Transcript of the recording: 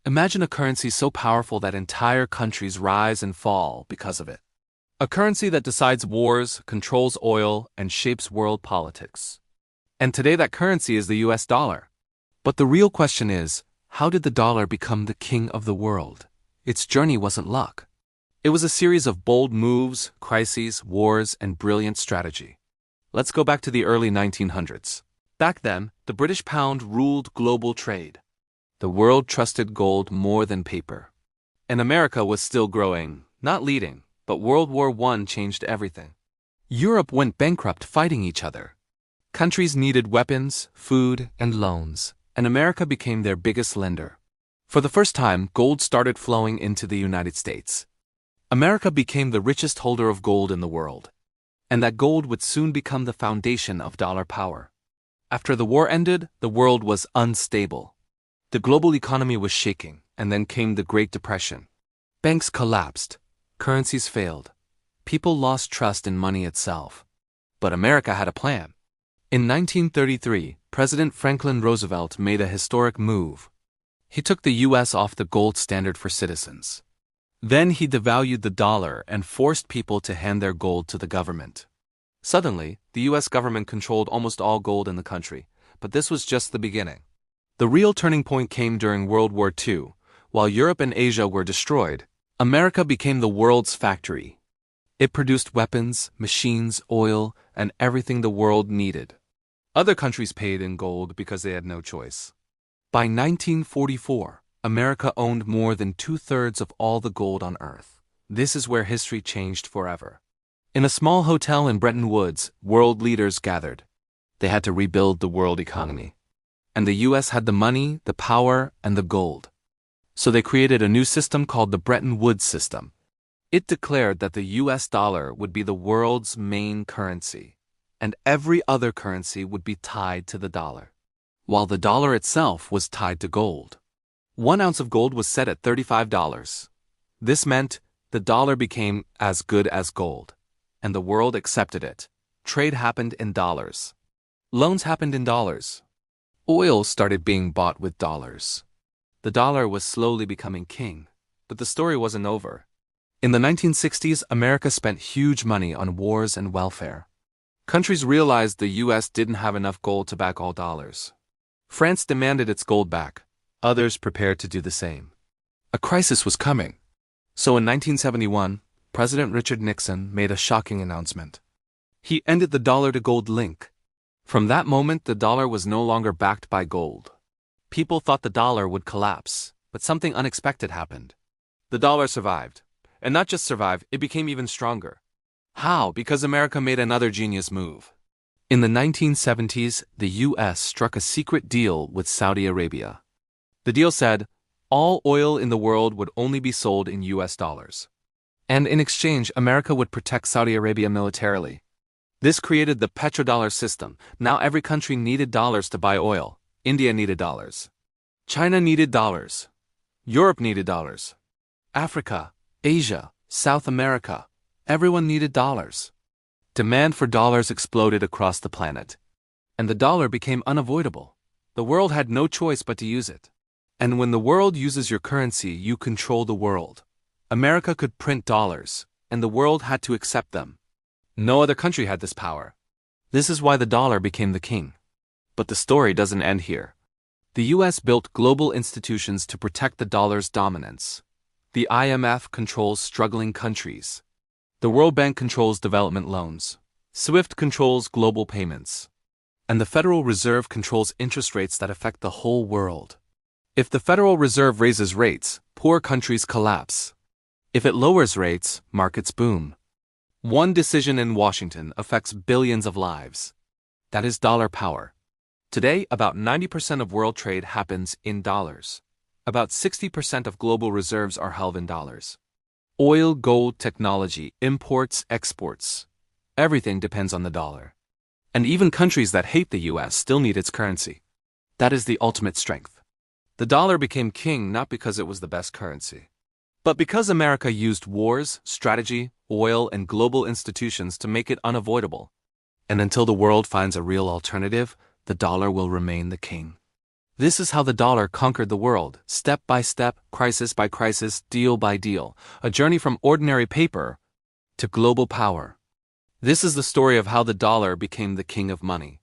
Imagine a currency so powerful that entire countries rise and fall because of it. A currency that decides wars, controls oil, and shapes world politics. And today that currency is the US dollar. But the real question is, how did the dollar become the king of the world? Its journey wasn't luck. It was a series of bold moves, crises, wars, and brilliant strategy. Let's go back to the early 1900s. Back then, the British pound ruled global trade. The world trusted gold more than paper. And America was still growing, not leading, but World War I changed everything. Europe went bankrupt fighting each other. Countries needed weapons, food, and loans, and America became their biggest lender. For the first time, gold started flowing into the United States. America became the richest holder of gold in the world. And that gold would soon become the foundation of dollar power. After the war ended, the world was unstable. The global economy was shaking, and then came the Great Depression. Banks collapsed, currencies failed, people lost trust in money itself. But America had a plan. In 1933, President Franklin Roosevelt made a historic move. He took the U.S. off the gold standard for citizens. Then he devalued the dollar and forced people to hand their gold to the government. Suddenly, the U.S. government controlled almost all gold in the country, but this was just the beginning. The real turning point came during World War II. While Europe and Asia were destroyed, America became the world's factory. It produced weapons, machines, oil, and everything the world needed. Other countries paid in gold because they had no choice. By 1944, America owned more than 2/3 of all the gold on Earth. This is where history changed forever. In a small hotel in Bretton Woods, world leaders gathered. They had to rebuild the world economy. And the U.S. had the money, the power, and the gold. So they created a new system called the Bretton Woods system. It declared that the U.S. dollar would be the world's main currency, and every other currency would be tied to the dollar, while the dollar itself was tied to gold. 1 ounce of gold was set at $35. This meant the dollar became as good as gold, and the world accepted it. Trade happened in dollars. Loans happened in dollars. Oil started being bought with dollars. The dollar was slowly becoming king, but the story wasn't over. In the 1960s, America spent huge money on wars and welfare. Countries realized the U.S. didn't have enough gold to back all dollars. France demanded its gold back. Others prepared to do the same. A crisis was coming. So in 1971, President Richard Nixon made a shocking announcement. He ended the dollar-to-gold link. From that moment, the dollar was no longer backed by gold. People thought the dollar would collapse, but something unexpected happened. The dollar survived. And not just survived, it became even stronger. How? Because America made another genius move. In the 1970s, the U.S. struck a secret deal with Saudi Arabia. The deal said, all oil in the world would only be sold in U.S. dollars. And in exchange, America would protect Saudi Arabia militarily. This created the Petrodollar system. Now every country needed dollars to buy oil. India needed dollars. China needed dollars. Europe needed dollars. Africa, Asia, South America, everyone needed dollars. Demand for dollars exploded across the planet. And the dollar became unavoidable. The world had no choice but to use it. And when the world uses your currency, you control the world. America could print dollars, and the world had to accept them. No other country had this power. This is why the dollar became the king. But the story doesn't end here. The U.S. built global institutions to protect the dollar's dominance. The IMF controls struggling countries. The World Bank controls development loans. SWIFT controls global payments. And the Federal Reserve controls interest rates that affect the whole world. If the Federal Reserve raises rates, poor countries collapse. If it lowers rates, markets boom. One decision in Washington affects billions of lives. That is dollar power. Today, about 90% of world trade happens in dollars. About 60% of global reserves are held in dollars. Oil, gold, technology, imports, exports. Everything depends on the dollar. And even countries that hate the U.S. still need its currency. That is the ultimate strength. The dollar became king not because it was the best currency, but because America used wars, strategy, oil, and global institutions to make it unavoidable. And until the world finds a real alternative, the dollar will remain the king. This is how the dollar conquered the world, step by step, crisis by crisis, deal by deal, a journey from ordinary paper to global power. This is the story of how the dollar became the king of money.